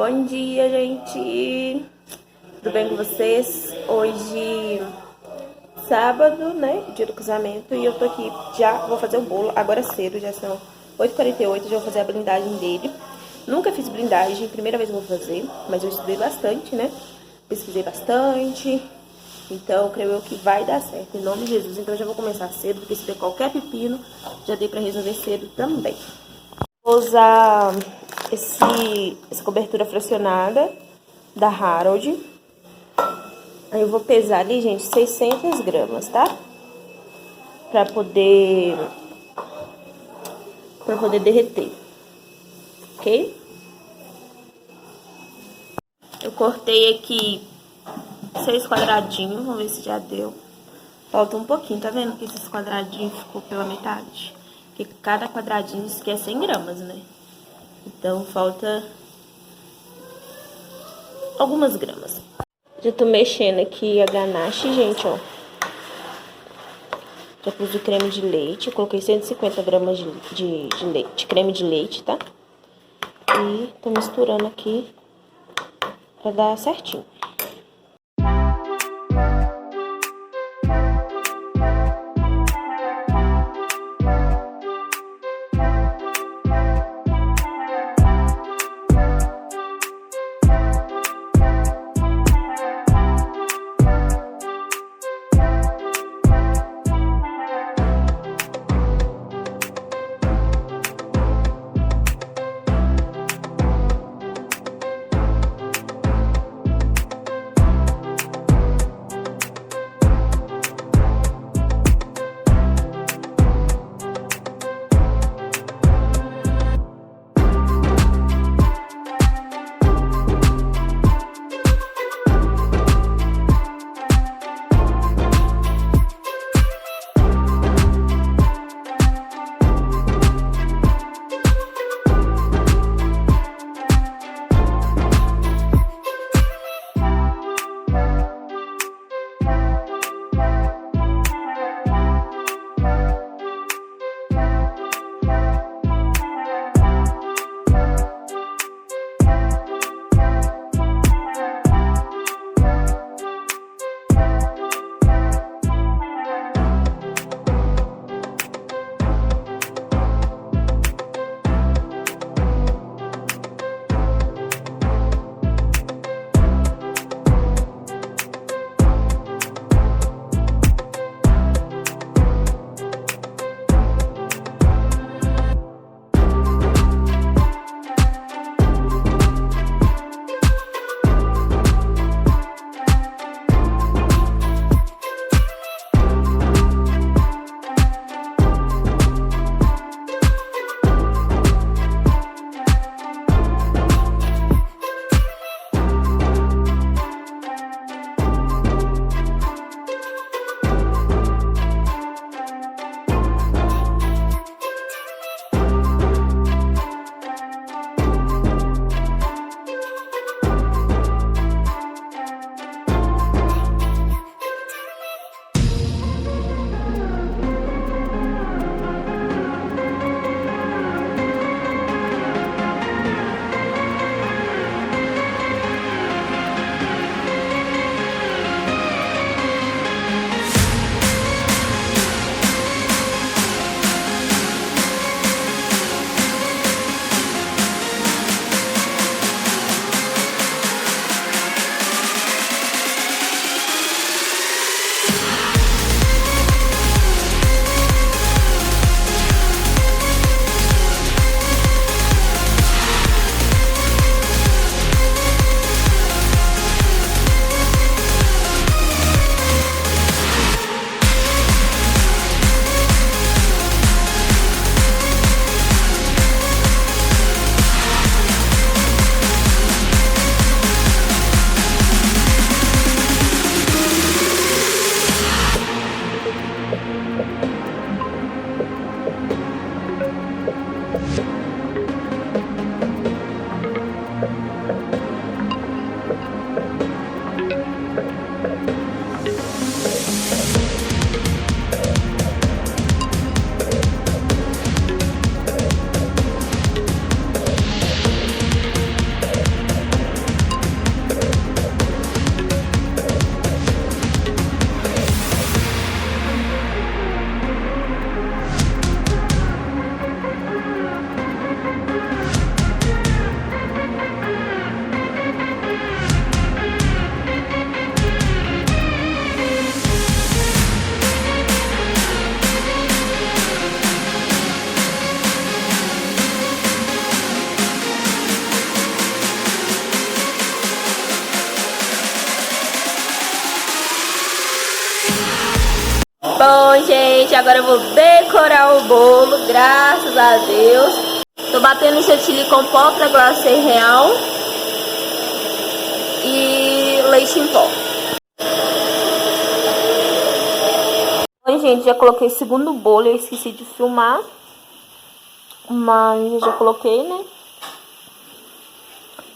Bom dia, gente! Tudo bem com vocês? Hoje, sábado, né? Dia do casamento, e eu tô aqui, já vou fazer o bolo, agora cedo, já são 8h48, já vou fazer a blindagem dele. Nunca fiz blindagem, primeira vez que eu vou fazer, mas eu estudei bastante, né? Pesquisei bastante, então creio eu que vai dar certo, em nome de Jesus. Então eu já vou começar cedo, porque se der qualquer pepino, já dei pra resolver cedo também. Vou usar essa cobertura fracionada da Harold. Aí eu vou pesar ali, gente, 600 gramas, tá? Pra poder derreter, ok? Eu cortei aqui 6 quadradinhos, vamos ver se já deu. Falta um pouquinho, tá vendo que esses quadradinhos ficou pela metade? Porque cada quadradinho é 100 gramas, né? Então falta algumas gramas. Já tô mexendo aqui a ganache, gente, ó. Já pus o creme de leite, eu coloquei 150 gramas de creme de leite, tá? E tô misturando aqui pra dar certinho. gente, agora eu vou decorar o bolo, graças a Deus. Tô batendo chantilly com pó pra glacê real e leite em pó. Oi, gente, já coloquei o segundo bolo, eu esqueci de filmar, mas eu já coloquei, né?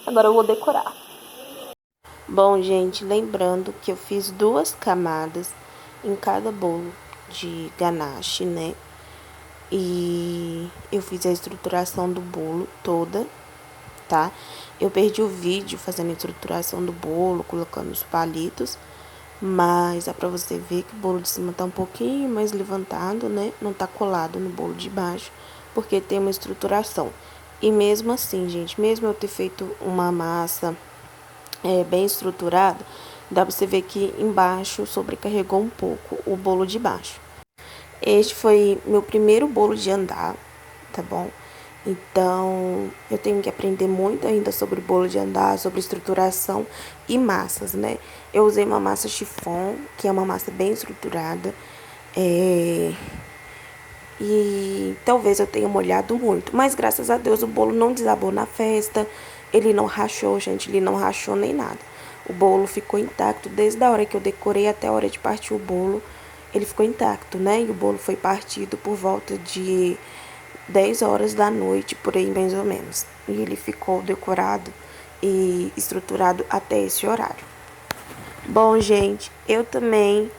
Agora eu vou decorar. Bom, gente, lembrando que eu fiz 2 camadas em cada bolo de ganache, né? E eu fiz a estruturação do bolo toda, tá? Eu perdi o vídeo fazendo a estruturação do bolo, colocando os palitos, mas dá pra você ver que o bolo de cima tá um pouquinho mais levantado, né? Não tá colado no bolo de baixo, porque tem uma estruturação. E mesmo assim, gente, mesmo eu ter feito uma massa bem estruturada, dá pra você ver que embaixo sobrecarregou um pouco o bolo de baixo. Este foi meu primeiro bolo de andar, tá bom? Então, eu tenho que aprender muito ainda sobre bolo de andar, sobre estruturação e massas, né? Eu usei uma massa chiffon, que é uma massa bem estruturada, e talvez eu tenha molhado muito, mas graças a Deus o bolo não desabou na festa, ele não rachou, gente, ele não rachou nem nada. O bolo ficou intacto desde a hora que eu decorei até a hora de partir o bolo, ele ficou intacto, né? E o bolo foi partido por volta de 10 horas da noite, por aí mais ou menos. E ele ficou decorado e estruturado até esse horário. Bom, gente, eu também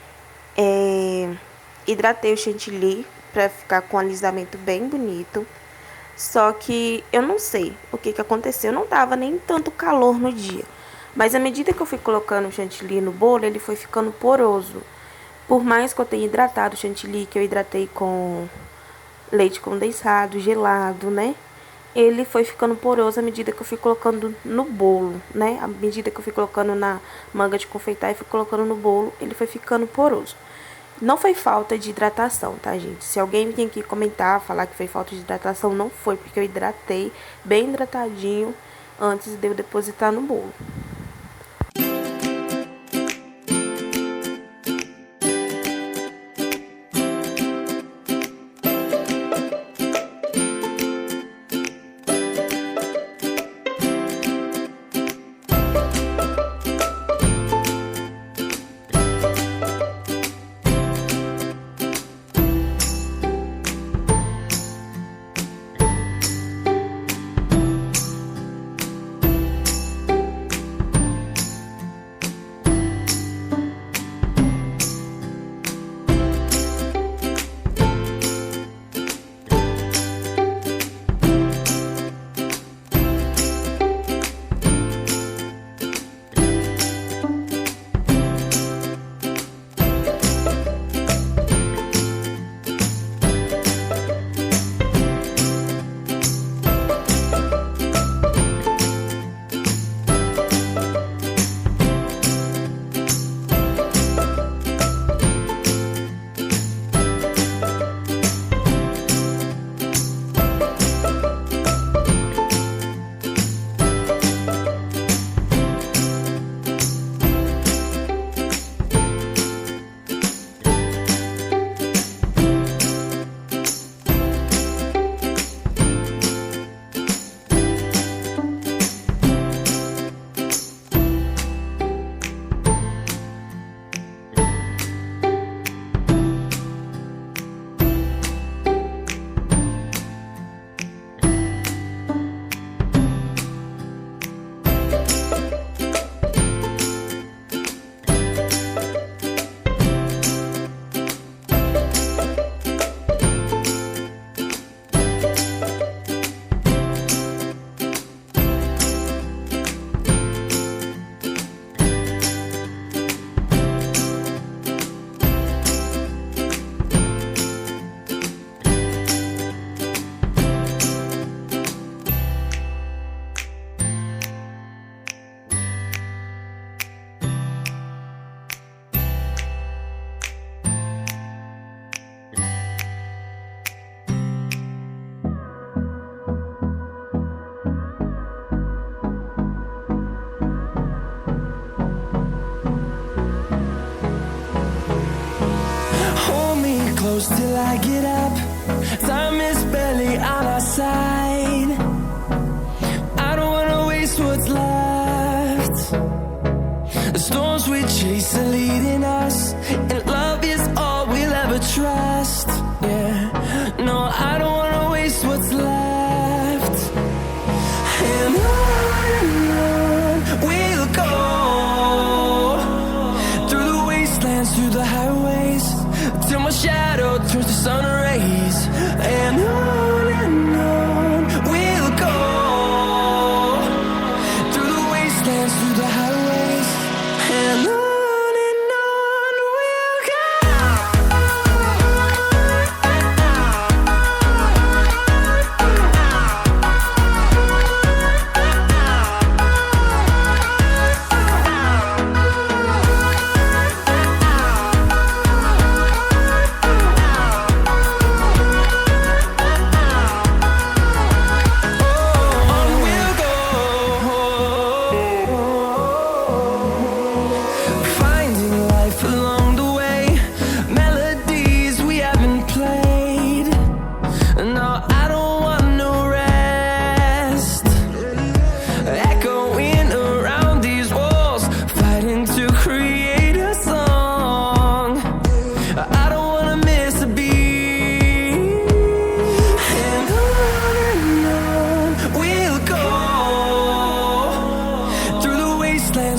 hidratei o chantilly pra ficar com um alisamento bem bonito. Só que eu não sei o que aconteceu. Não tava nem tanto calor no dia. Mas à medida que eu fui colocando o chantilly no bolo, ele foi ficando poroso. Por mais que eu tenha hidratado o chantilly, que eu hidratei com leite condensado, gelado, né? Ele foi ficando poroso à medida que eu fui colocando no bolo, né? À medida que eu fui colocando na manga de confeitar e fui colocando no bolo, ele foi ficando poroso. Não foi falta de hidratação, tá, gente? Se alguém tem que comentar, falar que foi falta de hidratação, não foi, porque eu hidratei bem hidratadinho antes de eu depositar no bolo. close till I get up. Time is barely on our side. I don't wanna waste what's left. The storms we chase are leading us, and love is all we'll ever trust. Yeah, no, I don't wanna waste what's left. And on we'll go, through the wastelands, through the highways, till my shadow turns to sun rays. And on we'll go, through the wastelands, through the highways, and on we'll go.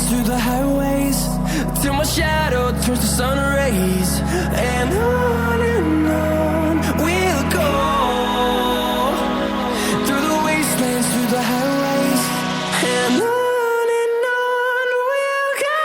Through the highways, till my shadow turns to sun rays. And on we'll go, through the wastelands, through the highways, and on we'll go.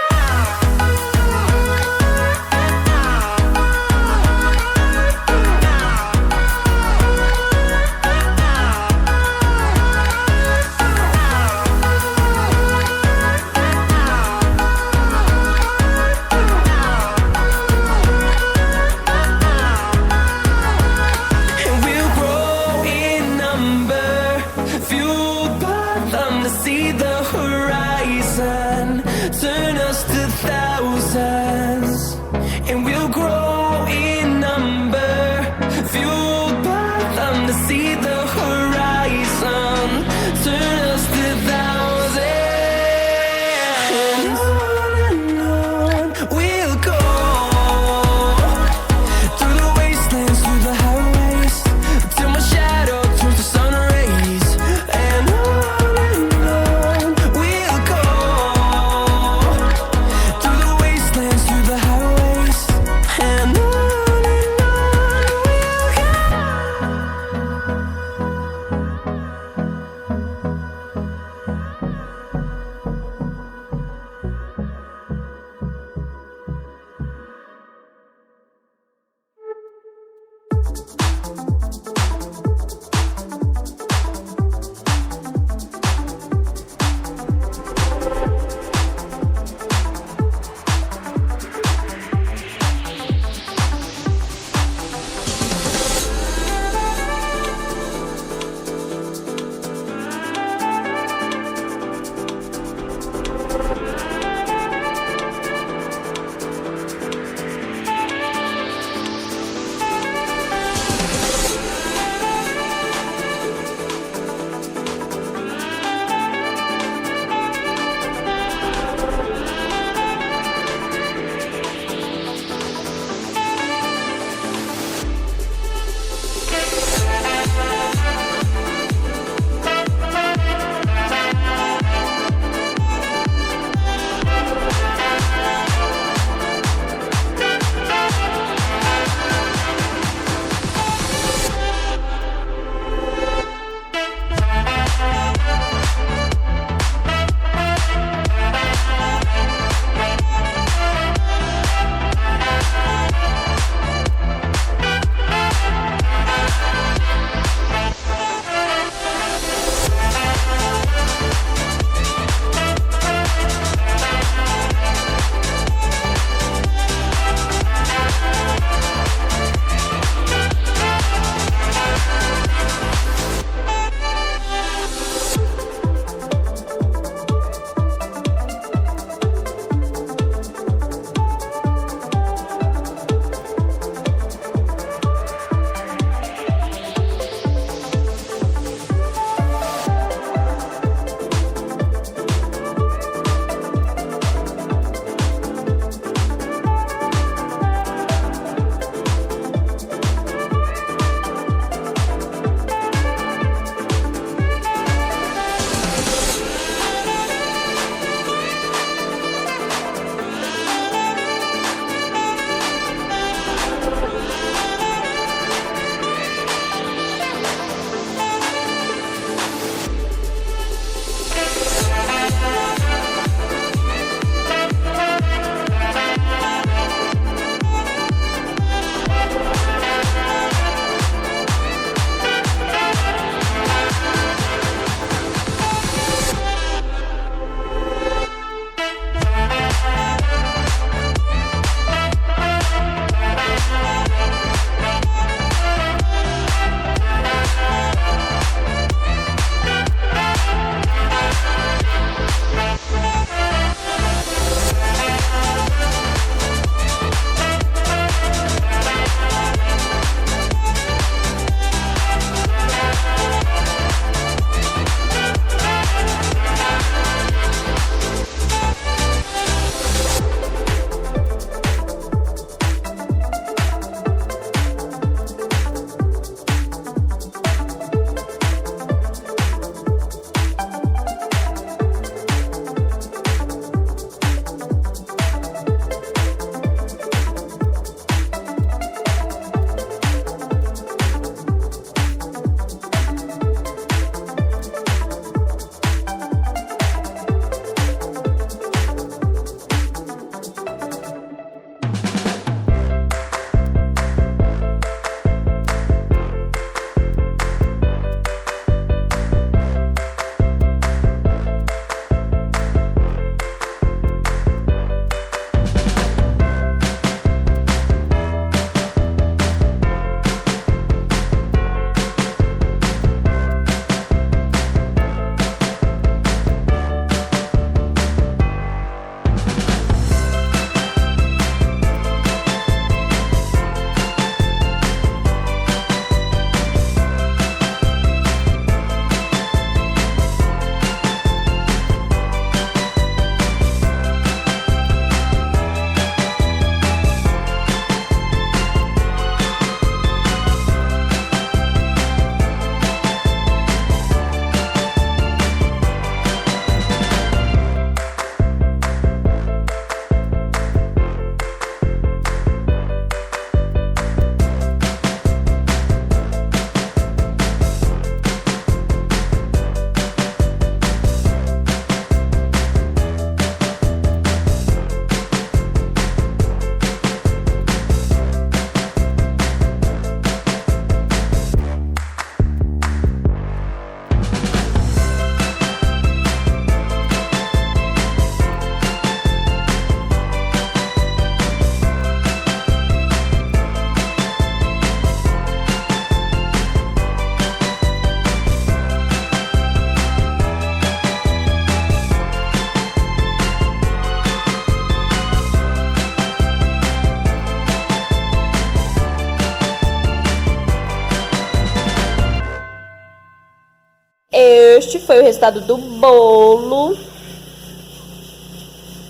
este foi o resultado do bolo.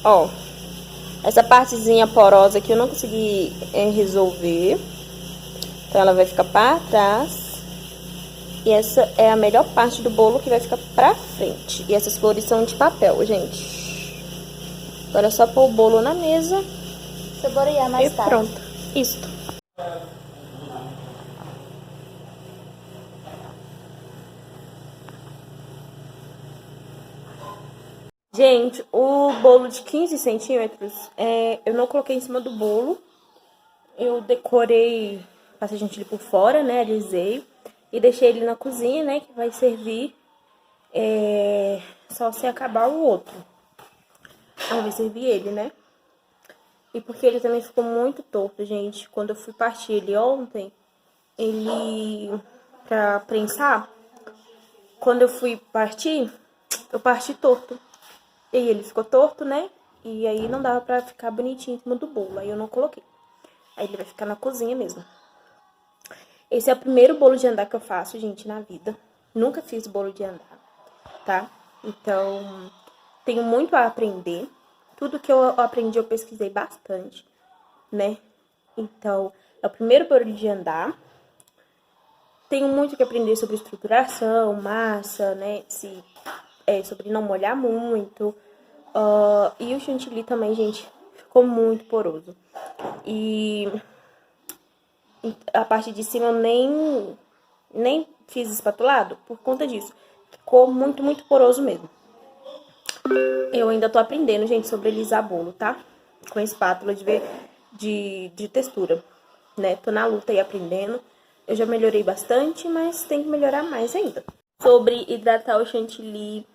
Ó, essa partezinha porosa aqui eu não consegui resolver. Então, ela vai ficar pra trás. E essa é a melhor parte do bolo que vai ficar pra frente. E essas flores são de papel, gente. Agora é só pôr o bolo na mesa. Saborear mais tarde. Pronto. Isso. Gente, o bolo de 15 centímetros, eu não coloquei em cima do bolo. Eu decorei, passei chantilly por fora, né, alisei. E deixei ele na cozinha, né, que vai servir só se acabar o outro. Aí vai servir ele, né. E porque ele também ficou muito torto, gente. Quando eu fui partir ele ontem, pra prensar, quando eu fui partir, eu parti torto. E aí ele ficou torto, né? E aí não dava pra ficar bonitinho em cima do bolo. Aí eu não coloquei. Aí ele vai ficar na cozinha mesmo. Esse é o primeiro bolo de andar que eu faço, gente, na vida. Nunca fiz bolo de andar, tá? Então, tenho muito a aprender. Tudo que eu aprendi eu pesquisei bastante, né? Então, é o primeiro bolo de andar. Tenho muito que aprender sobre estruturação, massa, né? Sobre não molhar muito. E o chantilly também, gente, ficou muito poroso. E a parte de cima eu nem fiz espatulado por conta disso. Ficou muito, muito poroso mesmo. Eu ainda tô aprendendo, gente, sobre alisar bolo, tá? Com espátula de textura, né? Tô na luta aí aprendendo. Eu já melhorei bastante, mas tem que melhorar mais ainda. Sobre hidratar o chantilly,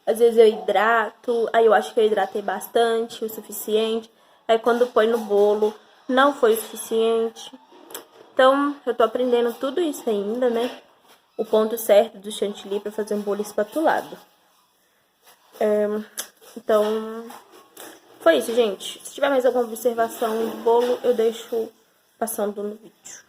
às vezes eu hidrato, aí eu acho que eu hidratei bastante, o suficiente. Aí quando põe no bolo, não foi o suficiente. Então, eu tô aprendendo tudo isso ainda, né? O ponto certo do chantilly pra fazer um bolo espatulado. Então, foi isso, gente. Se tiver mais alguma observação do bolo, eu deixo passando no vídeo.